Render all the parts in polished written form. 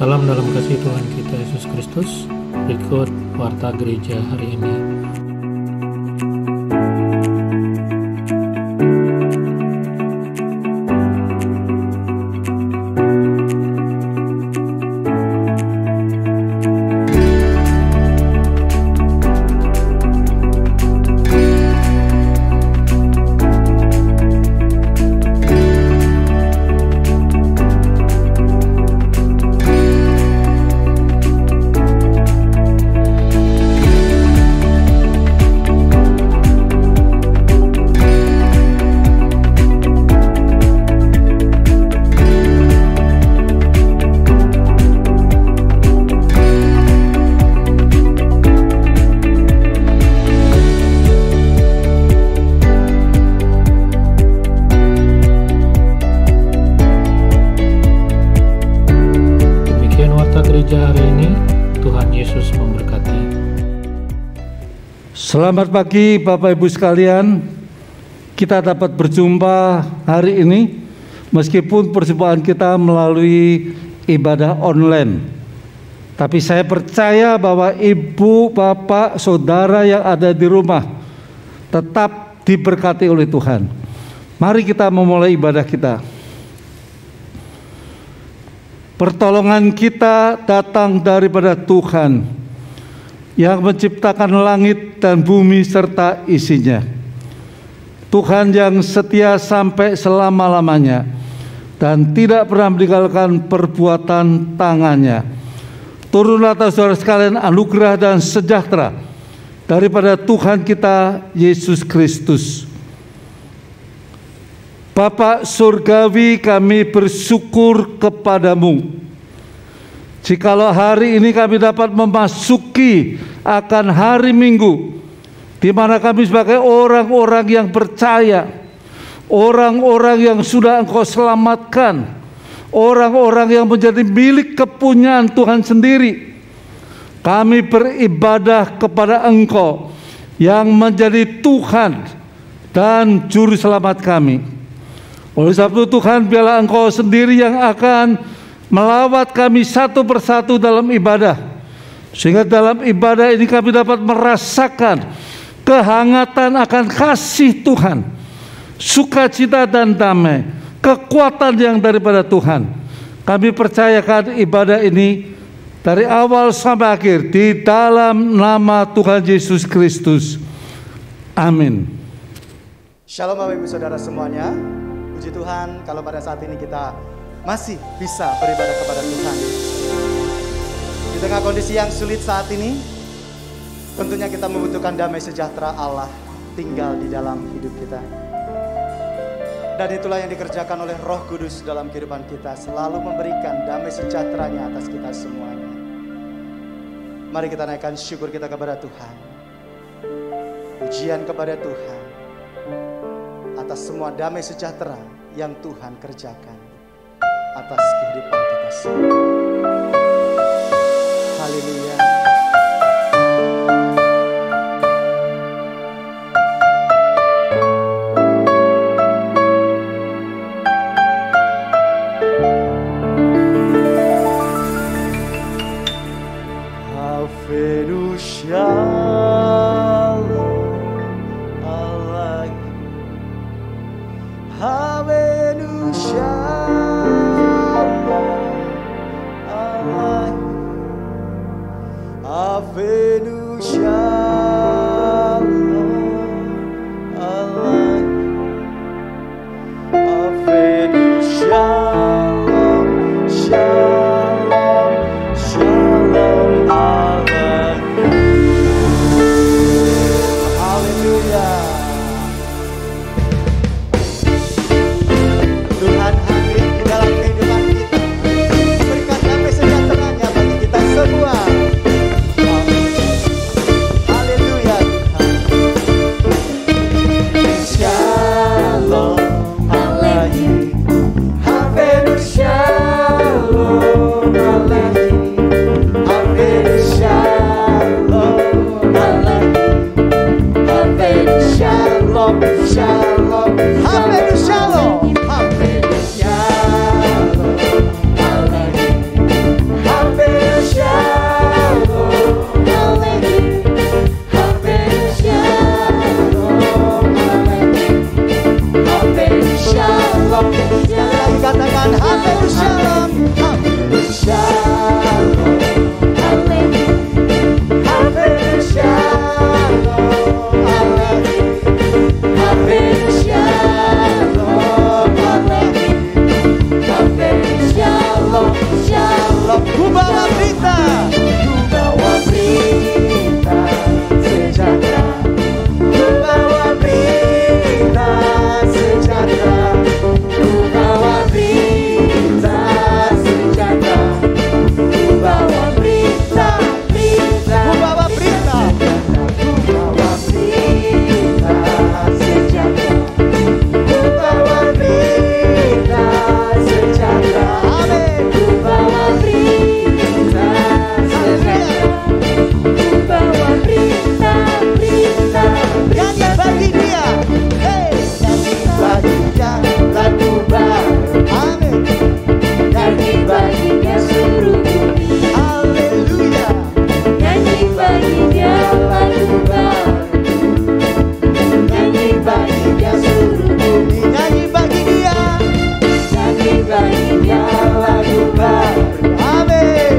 Salam dalam kasih Tuhan kita Yesus Kristus. Berikut Warta Gereja hari ini. Gereja hari ini, Tuhan Yesus memberkati. Selamat pagi Bapak Ibu sekalian. Kita dapat berjumpa hari ini meskipun perjumpaan kita melalui ibadah online. Tapi saya percaya bahwa Ibu, Bapak, Saudara yang ada di rumah tetap diberkati oleh Tuhan. Mari kita memulai ibadah kita. Pertolongan kita datang daripada Tuhan yang menciptakan langit dan bumi serta isinya. Tuhan yang setia sampai selama-lamanya dan tidak pernah meninggalkan perbuatan tangannya. Turunlah atas saudara sekalian anugerah dan sejahtera daripada Tuhan kita Yesus Kristus. Bapa surgawi, kami bersyukur kepadamu. Jikalau hari ini kami dapat memasuki akan hari Minggu, di mana kami sebagai orang-orang yang percaya, orang-orang yang sudah Engkau selamatkan, orang-orang yang menjadi milik kepunyaan Tuhan sendiri, kami beribadah kepada Engkau yang menjadi Tuhan dan Juru Selamat kami. Oleh sebab itu Tuhan, biarlah Engkau sendiri yang akan melawat kami satu persatu dalam ibadah, sehingga dalam ibadah ini kami dapat merasakan kehangatan akan kasih Tuhan, sukacita dan damai, kekuatan yang daripada Tuhan. Kami percayakan ibadah ini dari awal sampai akhir di dalam nama Tuhan Yesus Kristus. Amin. Shalom Bapak Ibu Saudara semuanya. Puji Tuhan kalau pada saat ini kita masih bisa beribadah kepada Tuhan. Di tengah kondisi yang sulit saat ini, tentunya kita membutuhkan damai sejahtera Allah tinggal di dalam hidup kita. Dan itulah yang dikerjakan oleh Roh Kudus dalam kehidupan kita, selalu memberikan damai sejahteranya atas kita semuanya. Mari kita naikkan syukur kita kepada Tuhan. Pujian kepada Tuhan atas semua damai sejahtera yang Tuhan kerjakan atas kehidupan kita semua. Haleluya. baginya seluruh bumi. Haleluya. Nyanyi bagi Dia lagu baru. Nyanyi bagi Dia seluruh bumi. Nyanyi bagi Dia. Nyanyi bagi Dia lagu baru. Amin.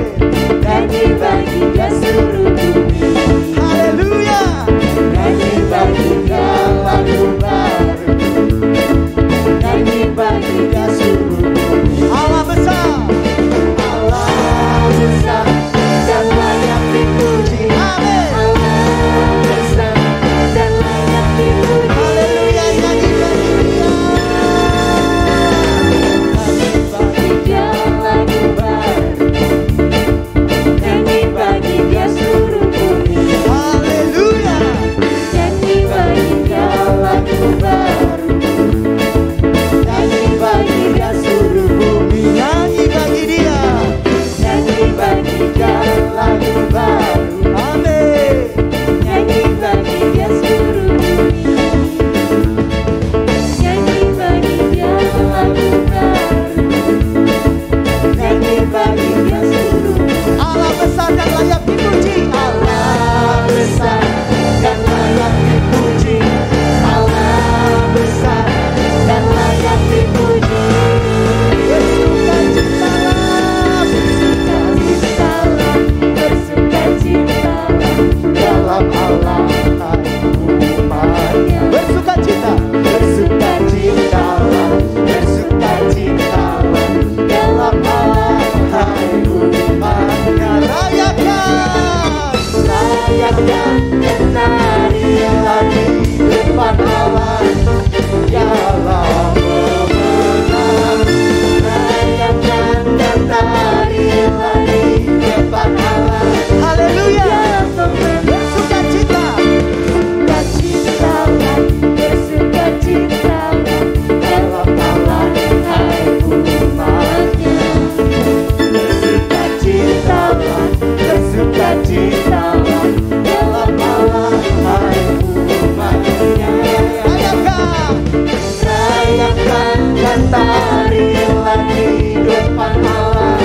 Nyanyi bagi Dia seluruh bumi. Haleluya. Nyanyi bagi Dia lagu baru. Nyanyi bagi Dia seluruh bumi. Allah besar. Allah besar dan layak dipuji. Amin. Allah besar dan layak dipuji. Haleluya. Nyanyi bagi Dia. Bagi Dia lagu baru. Nyanyi bagi Dia seluruh bumi. Haleluya. Nyanyi bagi Dia lagu baru. Nyanyi bagi Dia seluruh bumi. Nyanyi bagi Dia. Nyanyi bagi Dia lagu baru. Amin. Nyanyi bagi Dia seluruh bumi. Nyanyi bagi Dia lagu baru. Nyanyi bagi Dia seluruh bumi. Allah besar dan layak dipuji. Allah besar dan layak dipuji. Allah besar dan layak dipuji. Bersukacitalah, Bersukacitalah, bersukacitalah dalam Allah hai umatnya. bersukacita, Bersukacitalah, bersukacitalah dalam Allah hai umatnya. rayakan, Rayakan dan tarilah di depan Allah, Dialah pemenang. Rayakan dan tarilah di depan Allah, haleluya, Dialah pemenang. bersukacita, Bersukacitalah, bersukacitalah dalam Allah hai umatnya. Bersukacitalah, bersukacitalah dalam Allah hai umatnya. rayakan, Rayakan dan tarilah di depan Allah,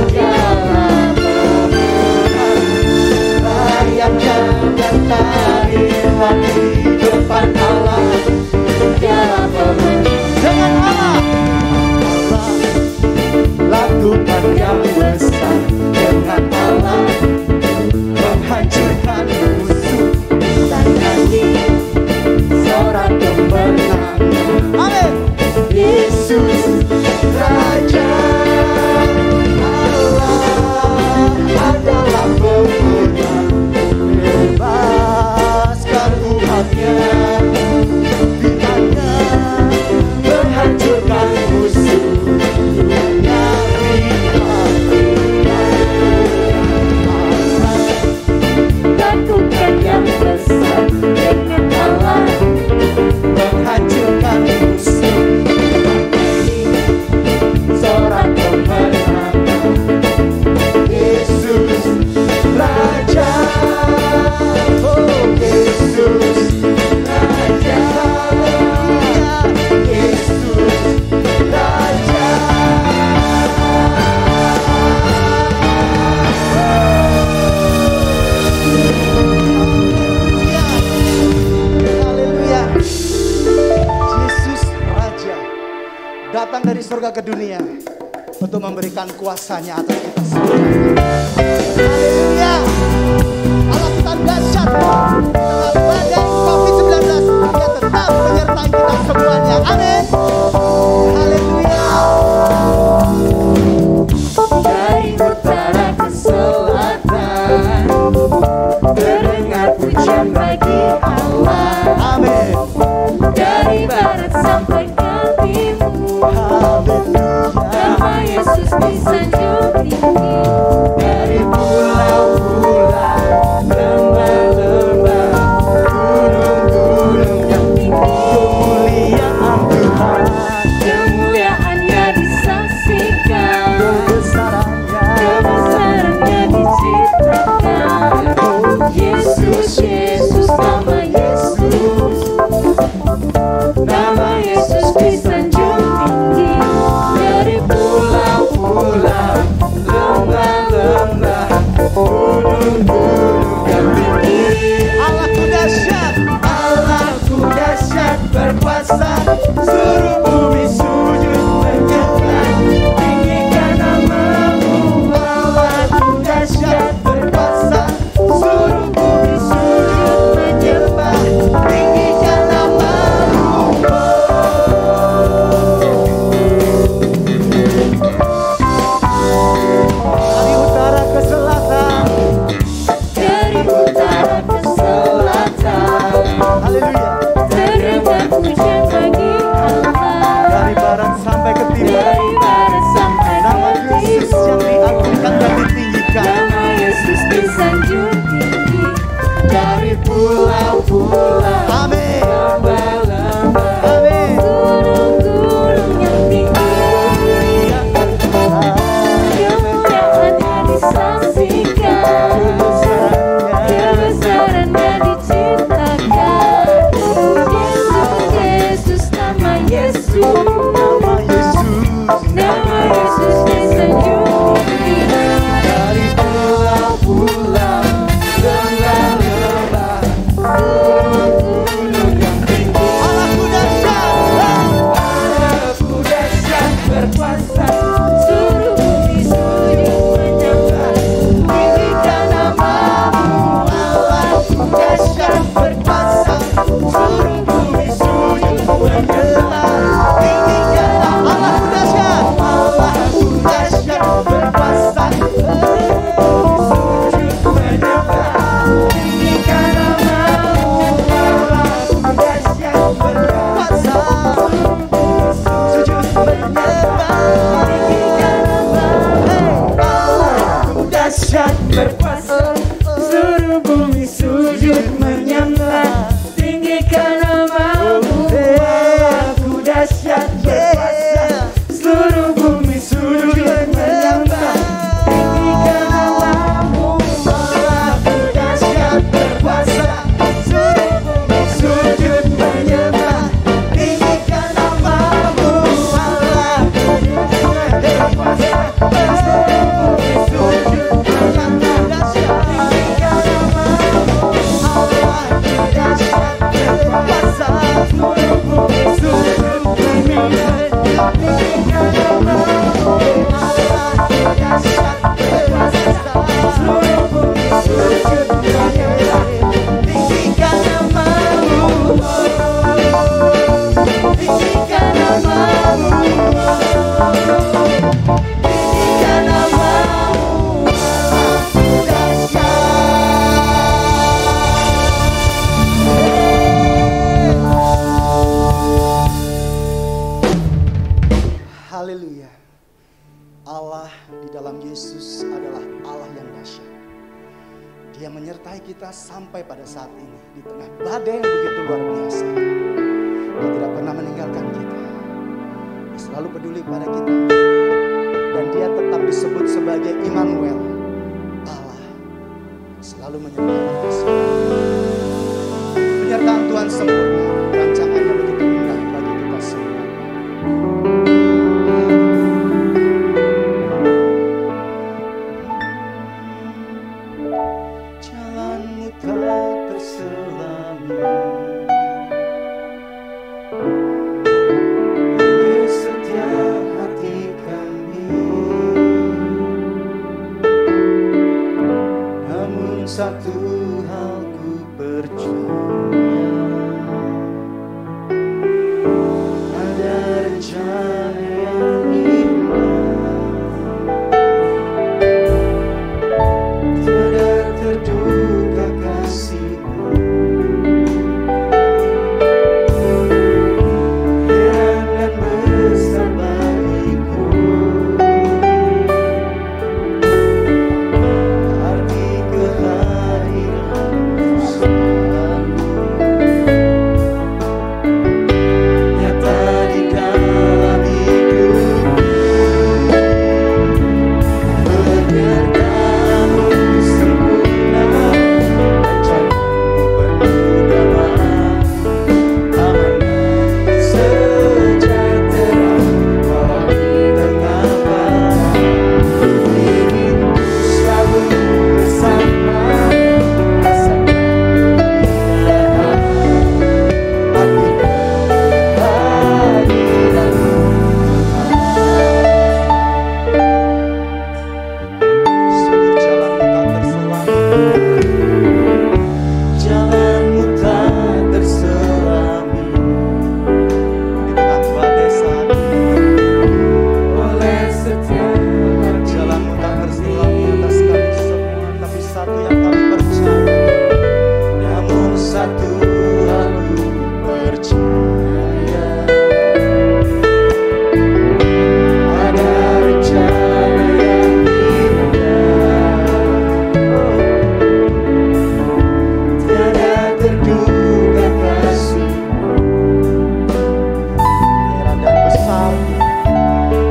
Dialah pemenang. Rayakan dan tarilah di depan Allah, Dialah pemenang. dengan Allah, Lakukan yang besar dengan Allah, menghancurkan musuh. Kita nyanyi seorang kemenangan. amin, Yesus Raja, Allah adalah pemenang. Bebaskan umatnya, pilihannya menghancurkan musuh. Dunia lakukan yang besar dengan Allah, menghancurkan musuh. Seorang pemenang, Yesus Raja, oh Yesus Raja, Yesus Raja. haleluya. Yesus Raja datang dari surga ke dunia untuk memberikan kuasanya atas kita semua. Haleluya. Allah kita dahsyat. Dalam badai COVID-19, Dia tetap menyertai kita semuanya. Amin. Haleluya. Dari utara ke selatan, terdengar pujian bagi Allah. Amin. Dari barat sampai ke timur, nama Yesus disanjung tinggi. Dari pulau-pulau, lembah-lembah, gunung-gunung yang tinggi, kemuliaan Tuhan, kemuliaannya disaksikan, kebesarannya diciptakan. Yesus, Yesus, nama Yesus, nama Yesus disanjung tinggi. Dari pulau-pulau di dalam Yesus adalah Allah yang dahsyat. Dia menyertai kita sampai pada saat ini di tengah badai yang begitu luar biasa. Dia tidak pernah meninggalkan kita. Dia selalu peduli pada kita. Dan dia tetap disebut sebagai Immanuel, Allah selalu menyertai kita semua. Penyertaan Tuhan sempurna, rancangannya begitu indah bagi kita semua. Jalanmu tak terselami oleh setiap hati kami, namun satu hal ku percaya, ada rencana yang indah, tiada terduga kasih-Mu, heran dan besar bagiku, arti kehadiran-Mu selalu nyata di dalam hidupku. Penyertaan-Mu sempurna, rancangan-Mu penuh damai, aman sejahtera walau di tengah badai. Ingin ku selalu bersama, rasakan keindahan arti kehadiran-Mu. Sungguh jalanmu tak terselami, di tengah badai saat ini. Oleh setiap jalanmu tak terselami atas kami semua, tapi satu yang kami percaya, namun satu aku percaya, ada rencana yang indah, tiada terduga kasih-Mu,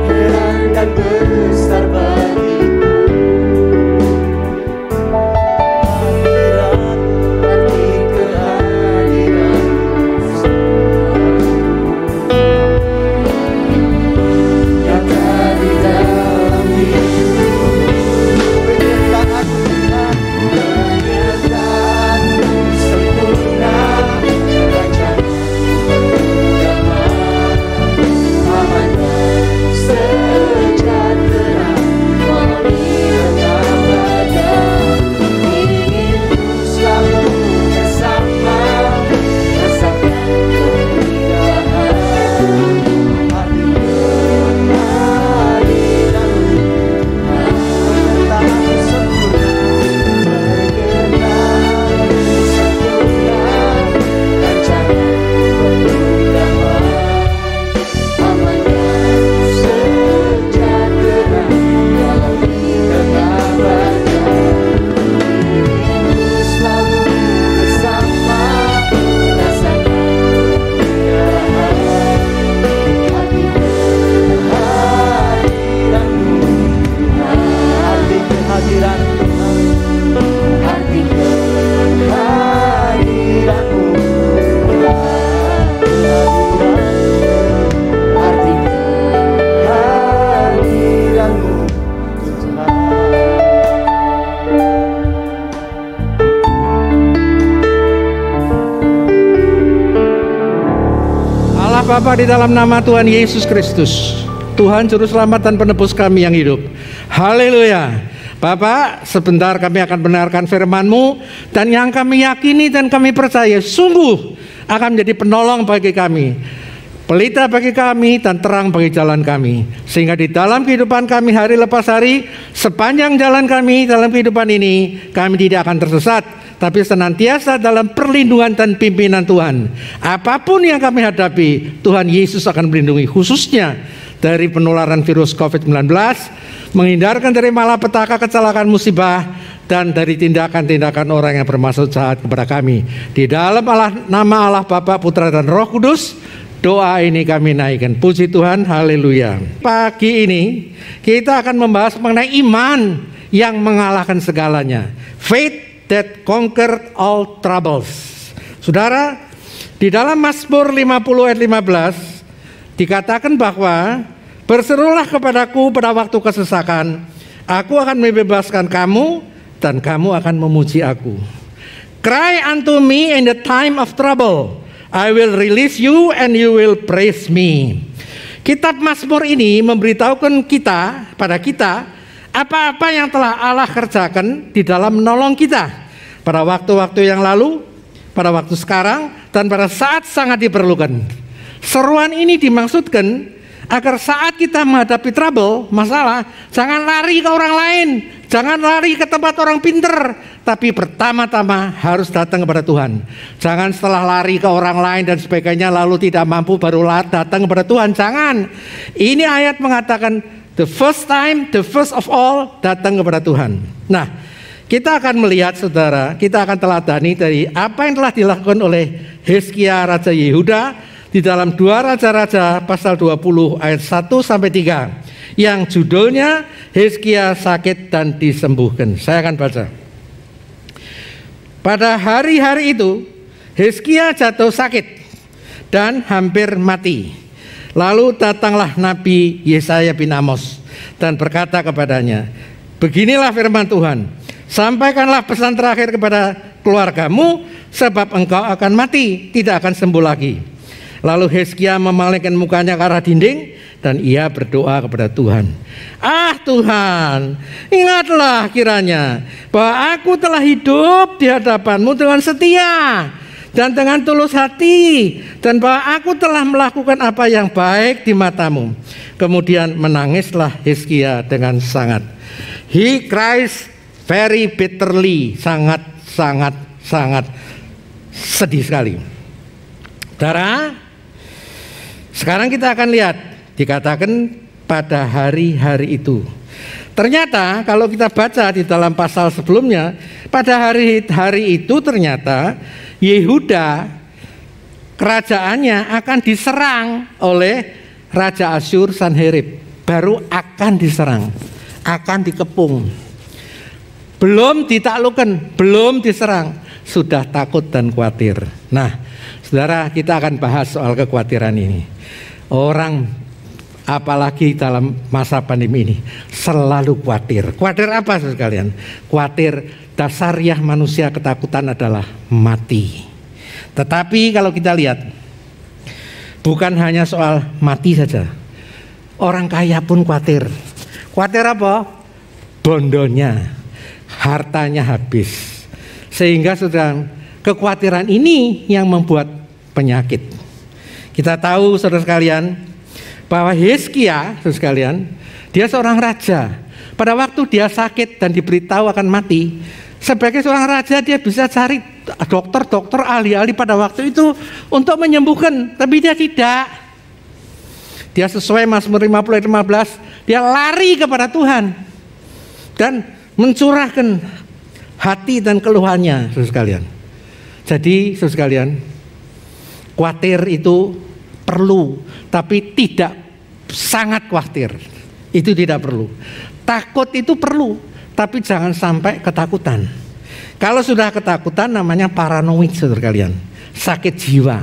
heran dan besar bagiku, arti kehadiran-Mu selalu nyata di dalam hidupku. Penyertaan-Mu Tuhan, penyertaan-Mu sempurna, rancangan-Mu damai, aman dan sejahtera walau di tengah badai. Ingin ku selalu bersama, rasakan keindahan arti kehadiran-Mu. Penyertaan-Mu sempurna, penyertaan-Mu sempurna, rancangan-Mu penuh damai, aman dan sejahtera walau di tengah badai. Ingin ku selalu bersama, rasakan keindahan arti kehadiran-Mu, arti kehadiran Tuhan, arti kehadiran-Mu, arti kehadiran-Mu Tuhan. Allah Bapa, di dalam nama Tuhan Yesus Kristus, Tuhan Juru Selamat dan Penebus kami yang hidup. Haleluya. Bapak, sebentar kami akan mendengarkan firman-Mu, dan yang kami yakini dan kami percaya sungguh akan menjadi penolong bagi kami, pelita bagi kami, dan terang bagi jalan kami. Sehingga di dalam kehidupan kami hari lepas hari, sepanjang jalan kami dalam kehidupan ini, kami tidak akan tersesat, tapi senantiasa dalam perlindungan dan pimpinan Tuhan. Apapun yang kami hadapi, Tuhan Yesus akan melindungi, khususnya dari penularan virus COVID-19, menghindarkan dari malapetaka, kecelakaan, musibah, dan dari tindakan-tindakan orang yang bermaksud jahat kepada kami. Di dalam nama Allah Bapa, Putra, dan Roh Kudus, doa ini kami naikkan. Puji Tuhan, haleluya. Pagi ini kita akan membahas mengenai iman yang mengalahkan segalanya. Faith that conquered all troubles. Saudara, di dalam Mazmur 50 ayat 15 dikatakan bahwa berserulah kepadaku pada waktu kesesakan, aku akan membebaskan kamu dan kamu akan memuji aku. Cry unto me in the time of trouble, I will release you and you will praise me. Kitab Mazmur ini memberitahukan pada kita apa-apa yang telah Allah kerjakan di dalam menolong kita pada waktu-waktu yang lalu, pada waktu sekarang, dan pada saat sangat diperlukan. Seruan ini dimaksudkan agar saat kita menghadapi trouble, masalah, jangan lari ke orang lain, jangan lari ke tempat orang pinter, tapi pertama-tama harus datang kepada Tuhan. Jangan setelah lari ke orang lain dan sebagainya lalu tidak mampu baru datang kepada Tuhan. Jangan. Ini ayat mengatakan the first of all, datang kepada Tuhan. Nah, kita akan melihat, saudara, kita akan teladani dari apa yang telah dilakukan oleh Hizkia Raja Yehuda di dalam 2 Raja-Raja pasal 20 ayat 1-3 yang judulnya Hizkia sakit dan disembuhkan. Saya akan baca. Pada hari-hari itu Hizkia jatuh sakit dan hampir mati. Lalu datanglah Nabi Yesaya bin Amos dan berkata kepadanya, beginilah firman Tuhan, sampaikanlah pesan terakhir kepada keluargamu, sebab engkau akan mati, tidak akan sembuh lagi. Lalu Hizkia memalingkan mukanya ke arah dinding dan ia berdoa kepada Tuhan. Ah Tuhan, ingatlah kiranya bahwa aku telah hidup di hadapanmu dengan setia dan dengan tulus hati, dan bahwa aku telah melakukan apa yang baik di matamu. Kemudian menangislah Hizkia dengan sangat. He cries very bitterly, sangat sedih sekali. Saudara, sekarang kita akan lihat, dikatakan pada hari-hari itu. Ternyata kalau kita baca di dalam pasal sebelumnya, pada hari-hari itu ternyata Yehuda kerajaannya akan diserang oleh Raja Asyur Sanherib. Baru akan diserang, akan dikepung. Belum ditaklukkan, belum diserang, sudah takut dan khawatir. Nah, saudara, kita akan bahas soal kekhawatiran ini. Orang apalagi dalam masa pandemi ini selalu khawatir. Khawatir apa sekalian? Khawatir dasariah manusia ketakutan adalah mati. Tetapi kalau kita lihat, bukan hanya soal mati saja. Orang kaya pun khawatir. Khawatir apa? Bondonya, hartanya habis. Sehingga sudah kekhawatiran ini yang membuat penyakit. Kita tahu saudara sekalian bahwa Hizkia, saudara sekalian, dia seorang raja. Pada waktu dia sakit dan diberitahu akan mati, sebagai seorang raja dia bisa cari dokter-dokter, ahli-ahli pada waktu itu untuk menyembuhkan, tapi dia tidak. Dia sesuai Mazmur 50 ayat 15, dia lari kepada Tuhan dan mencurahkan hati dan keluhannya, saudara sekalian. Jadi saudara sekalian, khawatir itu perlu, tapi tidak sangat khawatir. Itu tidak perlu. Takut itu perlu, tapi jangan sampai ketakutan. Kalau sudah ketakutan namanya paranoid, saudara kalian. Sakit jiwa.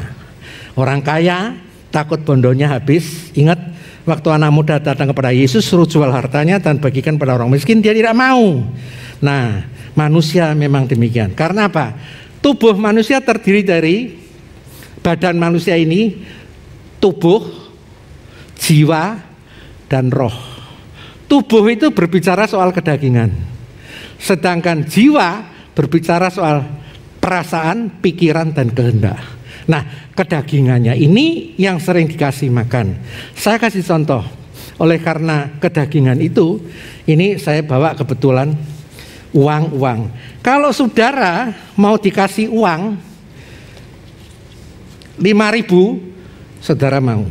Orang kaya takut bondonya habis. Ingat waktu anak muda datang kepada Yesus suruh jual hartanya dan bagikan pada orang miskin, dia tidak mau. Nah, manusia memang demikian. Karena apa? Tubuh manusia terdiri dari badan manusia ini, tubuh, jiwa, dan roh. Tubuh itu berbicara soal kedagingan, sedangkan jiwa berbicara soal perasaan, pikiran, dan kehendak. Nah, kedagingannya ini yang sering dikasih makan. Saya kasih contoh. Oleh karena kedagingan itu, ini saya bawa kebetulan uang. Kalau saudara mau dikasih uang 5.000, saudara mau.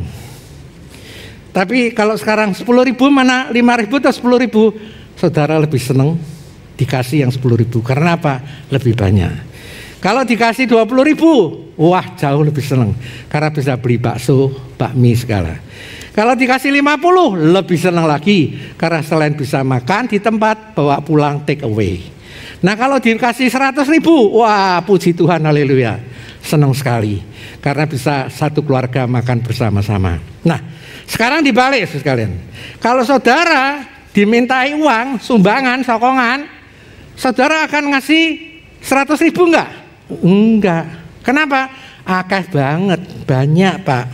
Tapi kalau sekarang 10.000 mana 5.000 atau 10.000, saudara lebih senang dikasih yang 10.000. Karena apa? Lebih banyak. Kalau dikasih 20.000, wah jauh lebih senang. Karena bisa beli bakso, bakmi segala. Kalau dikasih 50, lebih senang lagi. Karena selain bisa makan di tempat, bawa pulang take away. Nah kalau dikasih 100.000, wah puji Tuhan, haleluya. Senang sekali. Karena bisa satu keluarga makan bersama-sama. Nah sekarang dibalik sekalian. Kalau saudara dimintai uang, sumbangan, sokongan, saudara akan ngasih 100.000 enggak? Enggak. Kenapa? Akeh banget, banyak Pak.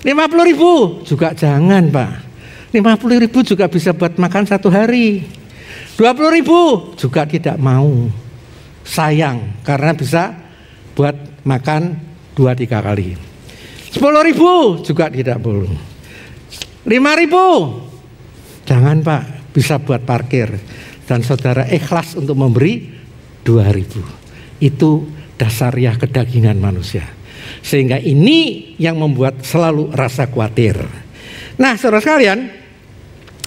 50.000 juga jangan Pak. 50.000 juga bisa buat makan satu hari. 20.000 juga tidak mau. Sayang, karena bisa buat makan 2-3 kali. 10.000 juga tidak boleh. 5.000 jangan Pak, bisa buat parkir. Dan saudara ikhlas untuk memberi 2.000. Itu dasariah kedagingan manusia. Sehingga ini yang membuat selalu rasa khawatir. Nah saudara sekalian,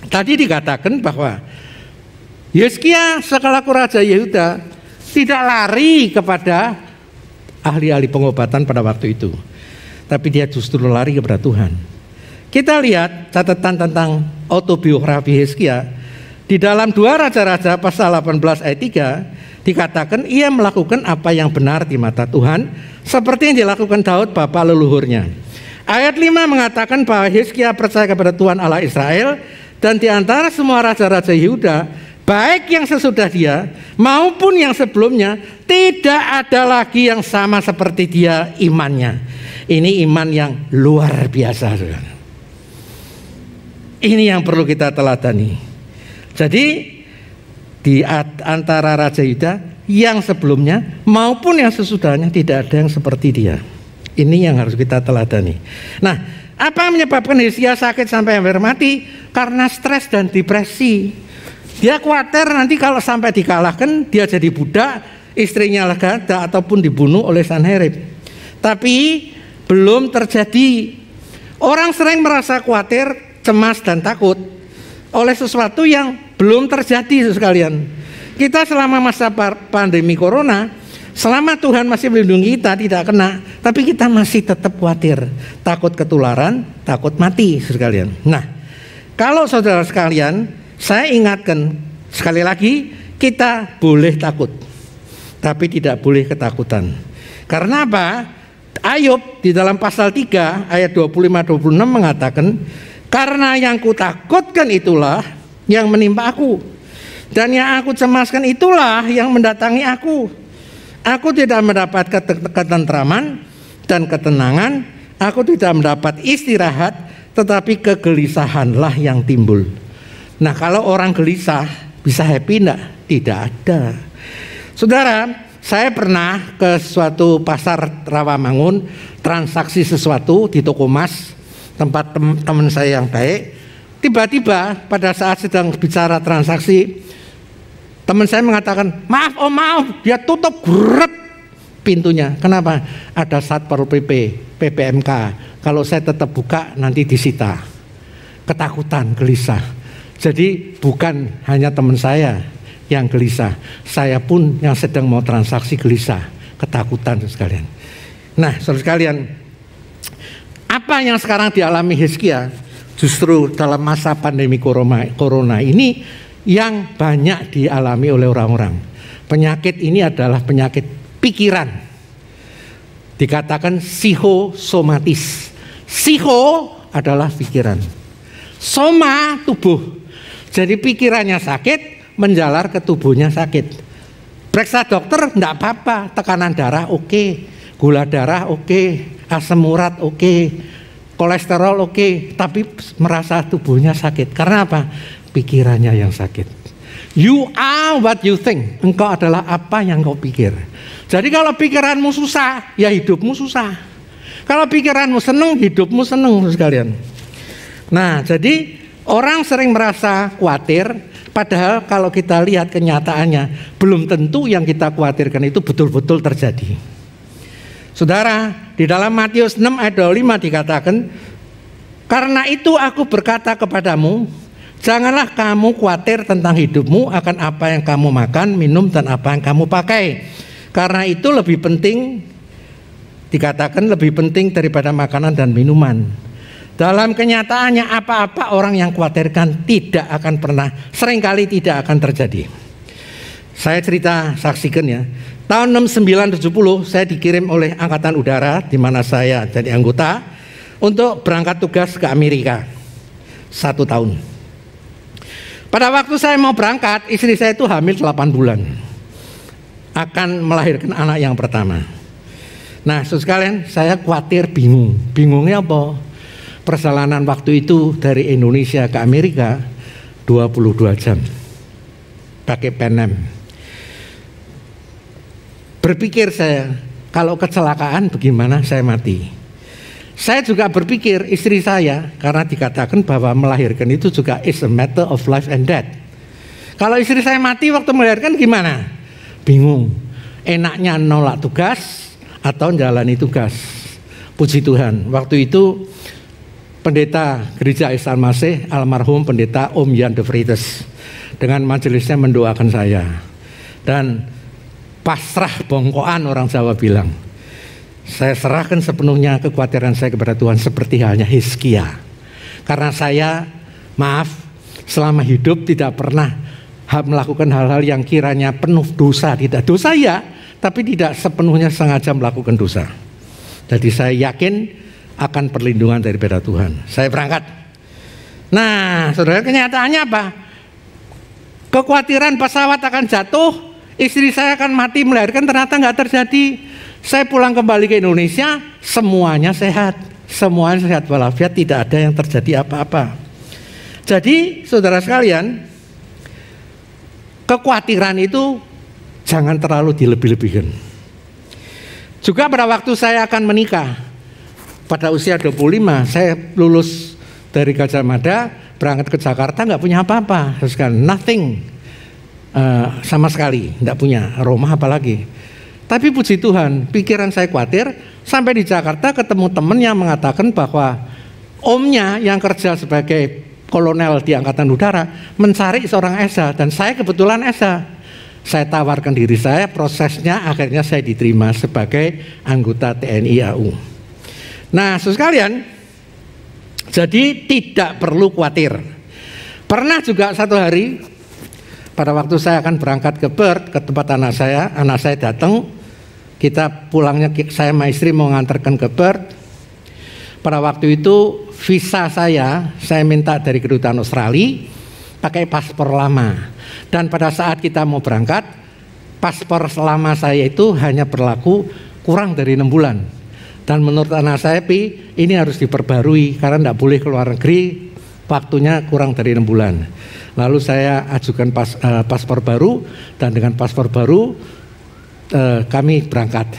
tadi dikatakan bahwa Hizkia sekalaku Raja Yehuda tidak lari kepada ahli-ahli pengobatan pada waktu itu, tapi dia justru lari kepada Tuhan. Kita lihat catatan tentang autobiografi Hizkia di dalam 2 Raja-Raja pasal 18 ayat 3 dikatakan ia melakukan apa yang benar di mata Tuhan seperti yang dilakukan Daud bapa leluhurnya. Ayat 5 mengatakan bahwa Hizkia percaya kepada Tuhan Allah Israel, dan di antara semua raja-raja Yehuda, baik yang sesudah dia maupun yang sebelumnya, tidak ada lagi yang sama seperti dia imannya. Ini iman yang luar biasa. Ini yang perlu kita teladani. Jadi di antara Raja Yehuda yang sebelumnya maupun yang sesudahnya tidak ada yang seperti dia. Ini yang harus kita teladani. Nah, apa yang menyebabkan Hizkia sakit sampai hampir mati? Karena stres dan depresi. Dia khawatir nanti kalau sampai dikalahkan, dia jadi budak, istrinya legada ataupun dibunuh oleh Sanherib. Tapi belum terjadi. Orang sering merasa khawatir, cemas dan takut oleh sesuatu yang belum terjadi sekalian. Kita selama masa pandemi corona, selama Tuhan masih melindungi kita tidak kena, tapi kita masih tetap khawatir, takut ketularan, takut mati sekalian. Nah, kalau saudara sekalian, saya ingatkan sekali lagi, kita boleh takut, tapi tidak boleh ketakutan. Karena apa? Ayub di dalam pasal 3 ayat 25-26 mengatakan, karena yang kutakutkan itulah yang menimpa aku, dan yang aku cemaskan itulah yang mendatangi aku. Aku tidak mendapat ketentraman dan ketenangan, aku tidak mendapat istirahat, tetapi kegelisahanlah yang timbul. Nah, kalau orang gelisah bisa happy enggak? Tidak ada. Saudara, saya pernah ke suatu pasar Rawamangun, transaksi sesuatu di toko emas, tempat teman saya yang baik. Tiba-tiba pada saat sedang bicara transaksi, teman saya mengatakan, maaf om, maaf, dia tutup geret pintunya. Kenapa? Ada Satpol PP, PPMK. Kalau saya tetap buka nanti disita. Ketakutan, gelisah. Jadi bukan hanya teman saya yang gelisah, saya pun yang sedang mau transaksi gelisah, ketakutan sekalian. Nah, saudara sekalian, apa yang sekarang dialami Hizkia justru dalam masa pandemi corona ini yang banyak dialami oleh orang-orang. Penyakit ini adalah penyakit pikiran. Dikatakan psikosomatis. Psiko adalah pikiran. Soma tubuh. Jadi pikirannya sakit, menjalar ke tubuhnya sakit. Periksa dokter enggak apa-apa, tekanan darah oke, gula darah oke, asam urat oke, kolesterol oke, tapi merasa tubuhnya sakit. Karena apa? Pikirannya yang sakit. You are what you think. Engkau adalah apa yang kau pikir. Jadi kalau pikiranmu susah, ya hidupmu susah. Kalau pikiranmu seneng, hidupmu seneng sekalian. Nah, jadi orang sering merasa khawatir, padahal kalau kita lihat kenyataannya, belum tentu yang kita khawatirkan itu betul-betul terjadi. Saudara, di dalam Matius 6 ayat 25 dikatakan, Karena itu aku berkata kepadamu, janganlah kamu khawatir tentang hidupmu, akan apa yang kamu makan, minum, dan apa yang kamu pakai. Karena itu lebih penting, dikatakan lebih penting daripada makanan dan minuman. Dalam kenyataannya apa-apa orang yang khawatirkan tidak akan pernah, seringkali tidak akan terjadi. Saya cerita saksikan ya. Tahun 69-70 saya dikirim oleh Angkatan Udara di mana saya jadi anggota untuk berangkat tugas ke Amerika 1 tahun. Pada waktu saya mau berangkat, istri saya itu hamil 8 bulan, akan melahirkan anak yang pertama. Nah, saudara sekalian, saya khawatir, bingung. Bingungnya apa? Perjalanan waktu itu dari Indonesia ke Amerika 22 jam pakai Pan Am. Berpikir saya, kalau kecelakaan bagaimana saya mati. Saya juga berpikir istri saya, karena dikatakan bahwa melahirkan itu juga is a matter of life and death. Kalau istri saya mati waktu melahirkan gimana? Bingung. Enaknya nolak tugas atau menjalani tugas. Puji Tuhan, waktu itu pendeta gereja Islam Masih, almarhum pendeta Om Jan de Vries, dengan majelisnya mendoakan saya. Dan pasrah bongkoan orang Jawa bilang. Saya serahkan sepenuhnya kekhawatiran saya kepada Tuhan seperti halnya Hizkia. Karena saya, maaf, selama hidup tidak pernah melakukan hal-hal yang kiranya penuh dosa. Tidak dosa ya, tapi tidak sepenuhnya sengaja melakukan dosa. Jadi saya yakin akan perlindungan daripada Tuhan. Saya berangkat. Nah, saudara, kenyataannya apa? Kekhawatiran pesawat akan jatuh, istri saya akan mati melahirkan, ternyata nggak terjadi. Saya pulang kembali ke Indonesia, semuanya sehat walafiat, tidak ada yang terjadi apa-apa. Jadi saudara sekalian, kekhawatiran itu jangan terlalu dilebih-lebihkan. Juga pada waktu saya akan menikah, pada usia 25, saya lulus dari Gajah Mada, berangkat ke Jakarta, nggak punya apa-apa, nothing, sama sekali, nggak punya rumah apalagi. Tapi puji Tuhan, pikiran saya khawatir, sampai di Jakarta ketemu teman yang mengatakan bahwa omnya yang kerja sebagai kolonel di Angkatan Udara mencari seorang ESA, dan saya kebetulan ESA. Saya tawarkan diri saya, prosesnya akhirnya saya diterima sebagai anggota TNI AU. Nah, saudara sekalian, jadi tidak perlu khawatir. Pernah juga satu hari, pada waktu saya akan berangkat ke Perth, ke tempat anak saya datang, kita pulangnya, saya sama istri mau ngantarkan ke Perth. Pada waktu itu visa saya minta dari kedutaan Australia pakai paspor lama. Dan pada saat kita mau berangkat, paspor lama saya itu hanya berlaku kurang dari 6 bulan. Dan menurut anak saya, ini harus diperbarui karena tidak boleh keluar negeri, waktunya kurang dari 6 bulan. Lalu saya ajukan paspor baru, dan dengan paspor baru kami berangkat.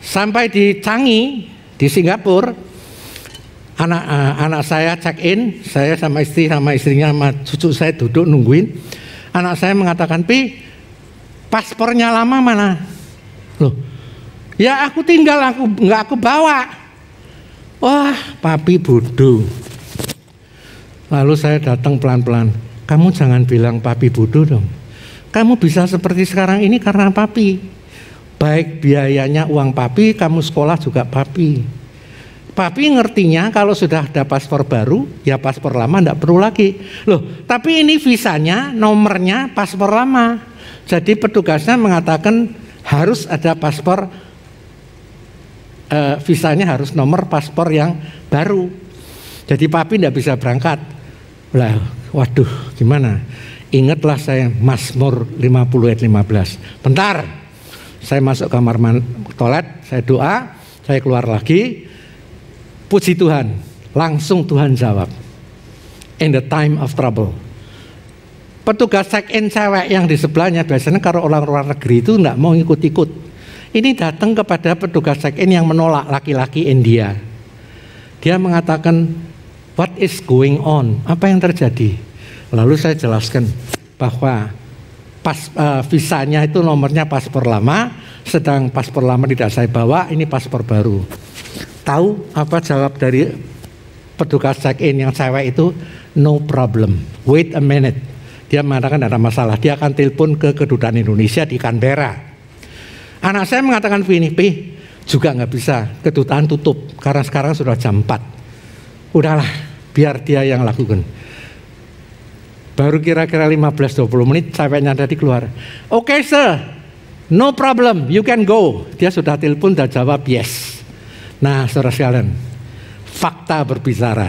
Sampai di Changi, di Singapura, anak saya check in, saya sama istrinya sama cucu saya duduk nungguin. Anak saya mengatakan, paspornya lama mana? Loh, ya aku tinggal, aku bawa. Wah, papi bodoh. Lalu saya datang pelan-pelan. Kamu jangan bilang papi bodoh dong. Kamu bisa seperti sekarang ini karena papi. Baik biayanya uang papi, kamu sekolah juga papi. Papi ngertinya kalau sudah ada paspor baru, ya paspor lama tidak perlu lagi. Loh, tapi ini visanya, nomornya paspor lama. Jadi petugasnya mengatakan harus ada paspor, visanya harus nomor paspor yang baru. Jadi papi tidak bisa berangkat. Lah, waduh, gimana? Ingatlah saya Mazmur 50 ayat 15. Bentar, saya masuk kamar toilet, saya doa, saya keluar lagi. Puji Tuhan, langsung Tuhan jawab. In the time of trouble. Petugas check-in cewek yang di sebelahnya, biasanya kalau orang luar negeri itu enggak mau ikut-ikut. Ini datang kepada petugas check-in yang menolak, laki-laki India. Dia mengatakan, what is going on? Apa yang terjadi? Lalu saya jelaskan bahwa visanya itu nomornya paspor lama, sedang paspor lama tidak saya bawa, ini paspor baru. Tahu apa jawab dari petugas check-in yang cewek itu, no problem, wait a minute. Dia mengatakan tidak ada masalah, dia akan telepon ke kedutaan Indonesia di Canberra. Anak saya mengatakan begini, juga nggak bisa, kedutaan tutup karena sekarang sudah jam 4. Udahlah, biar dia yang lakukan. Baru kira-kira 15-20 menit ceweknya tadi keluar. Oke, sir, no problem, you can go. Dia sudah telepon dan jawab yes. Nah, saudara sekalian, fakta berbicara.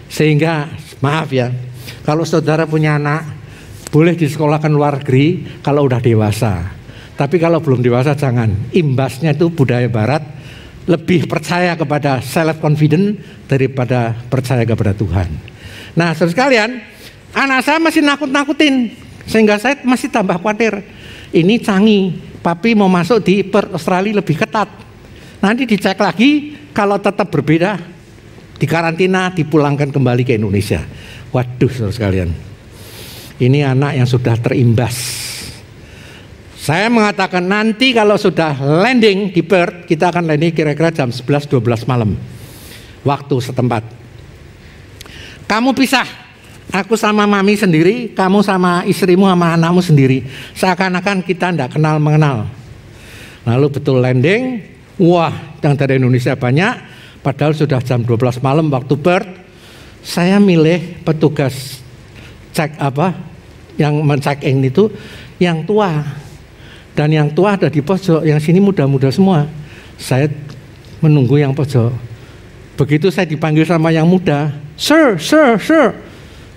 Sehingga maaf ya, kalau saudara punya anak boleh disekolahkan luar negeri kalau udah dewasa. Tapi kalau belum dewasa jangan. Imbasnya itu budaya barat lebih percaya kepada self confident daripada percaya kepada Tuhan. Nah, saudara sekalian, anak saya masih nakut-nakutin sehingga saya masih tambah khawatir. Ini canggih, papi mau masuk di Perth Australia lebih ketat. Nanti dicek lagi, kalau tetap berbeda dikarantina, dipulangkan kembali ke Indonesia. Waduh, saudara sekalian, ini anak yang sudah terimbas. Saya mengatakan nanti kalau sudah landing di Perth, kita akan landing kira-kira jam 11-12 malam waktu setempat. Kamu pisah, aku sama mami sendiri, kamu sama istrimu sama anakmu sendiri. Seakan-akan kita tidak kenal mengenal. Lalu betul landing, wah, yang dari Indonesia banyak, padahal sudah jam 12 malam waktu Perth. Saya milih petugas yang men-check-in itu yang tua. Dan yang tua ada di pojok, yang sini muda-muda semua. Saya menunggu yang pojok. Begitu saya dipanggil sama yang muda, sir.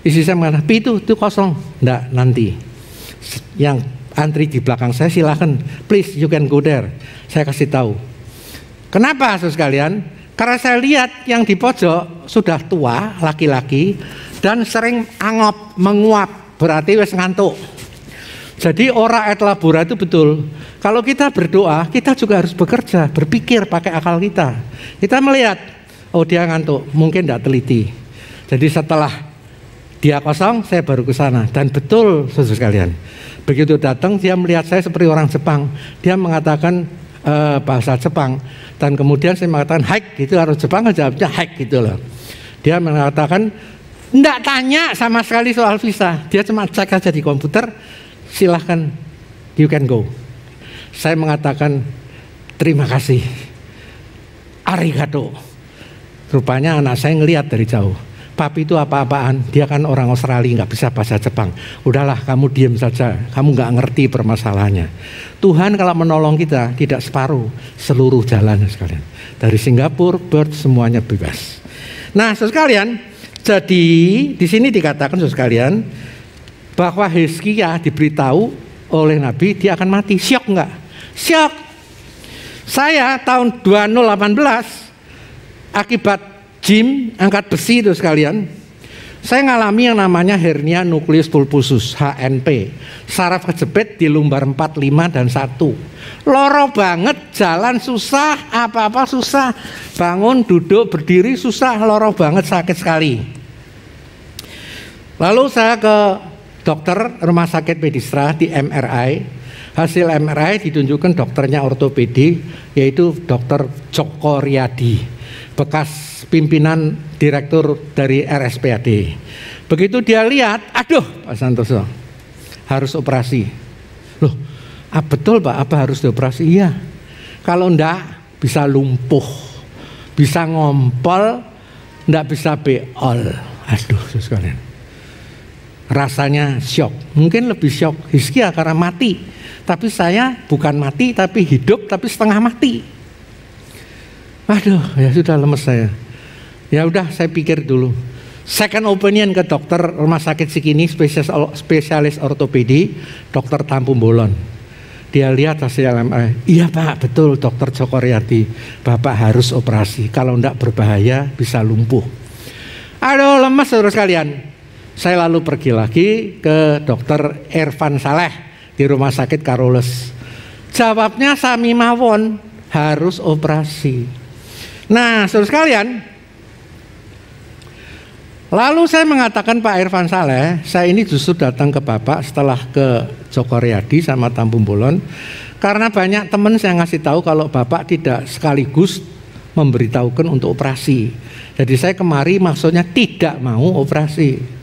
Istri saya mengatakan, itu kosong. Enggak, nanti. Yang antri di belakang saya silakan, please you can go there. Saya kasih tahu. Kenapa, saudara sekalian? Karena saya lihat yang di pojok sudah tua, laki-laki, dan sering angop, menguap, berarti wis ngantuk. Jadi ora et labora itu betul. Kalau kita berdoa, kita juga harus bekerja, berpikir pakai akal kita. Kita melihat, oh dia ngantuk, mungkin tidak teliti. Jadi setelah dia kosong, saya baru ke sana. Dan betul, saudara sekalian, begitu datang dia melihat saya seperti orang Jepang. Dia mengatakan bahasa Jepang. Dan kemudian saya mengatakan hike, gitu harus Jepang, jawabnya hike gitu loh. Dia mengatakan enggak tanya sama sekali soal visa. Dia cuma cek aja di komputer, silahkan you can go. Saya mengatakan terima kasih, arigato. Rupanya anak saya ngelihat dari jauh, papi itu apa-apaan, dia kan orang Australia, nggak bisa bahasa Jepang. Udahlah kamu diam saja, kamu nggak ngerti permasalahannya. Tuhan kalau menolong kita tidak separuh, seluruh jalan sekalian. Dari Singapura, Perth, semuanya bebas. Nah, saudara sekalian, jadi di sini dikatakan saudara sekalian bahwa Hizkia diberitahu oleh Nabi dia akan mati. Syok enggak? Syok. Saya tahun 2018 akibat gym angkat besi itu sekalian, saya ngalami yang namanya hernia nukleus pulposus HNP, saraf kejepit di lumbar 4, 5 dan 1. Loro banget, jalan susah, apa-apa susah, bangun, duduk, berdiri susah, loro banget, sakit sekali. Lalu saya ke dokter rumah sakit Medistra di MRI. Hasil MRI ditunjukkan dokternya ortopedi, yaitu dokter Joko Riyadi, bekas pimpinan direktur dari RSPAD. Begitu dia lihat, aduh Pak Santoso harus operasi. Loh, betul Pak, apa harus dioperasi? Iya, kalau enggak bisa lumpuh, bisa ngompol, enggak bisa beol. Aduh sekalian, rasanya syok, mungkin lebih syok Hizkia karena mati, tapi saya bukan mati tapi hidup, tapi setengah mati. Aduh, ya sudah lemes saya. Ya udah, saya pikir dulu. Second opinion ke dokter rumah sakit Sikini, spesialis ortopedi, dokter Tampung Bolon. Dia lihat hasil MRI. Iya Pak, betul dokter Joko Riyadi, Bapak harus operasi, kalau enggak berbahaya bisa lumpuh. Aduh, lemes saudara sekalian. Saya lalu pergi lagi ke dokter Irfan Saleh di rumah sakit Carolus. Jawabnya sami mawon, harus operasi. Nah, saudara sekalian, lalu saya mengatakan Pak Irfan Saleh, saya ini justru datang ke Bapak setelah ke Joko Riyadi sama Tampung Bolon, karena banyak teman saya ngasih tahu kalau Bapak tidak sekaligus memberitahukan untuk operasi. Jadi saya kemari maksudnya tidak mau operasi.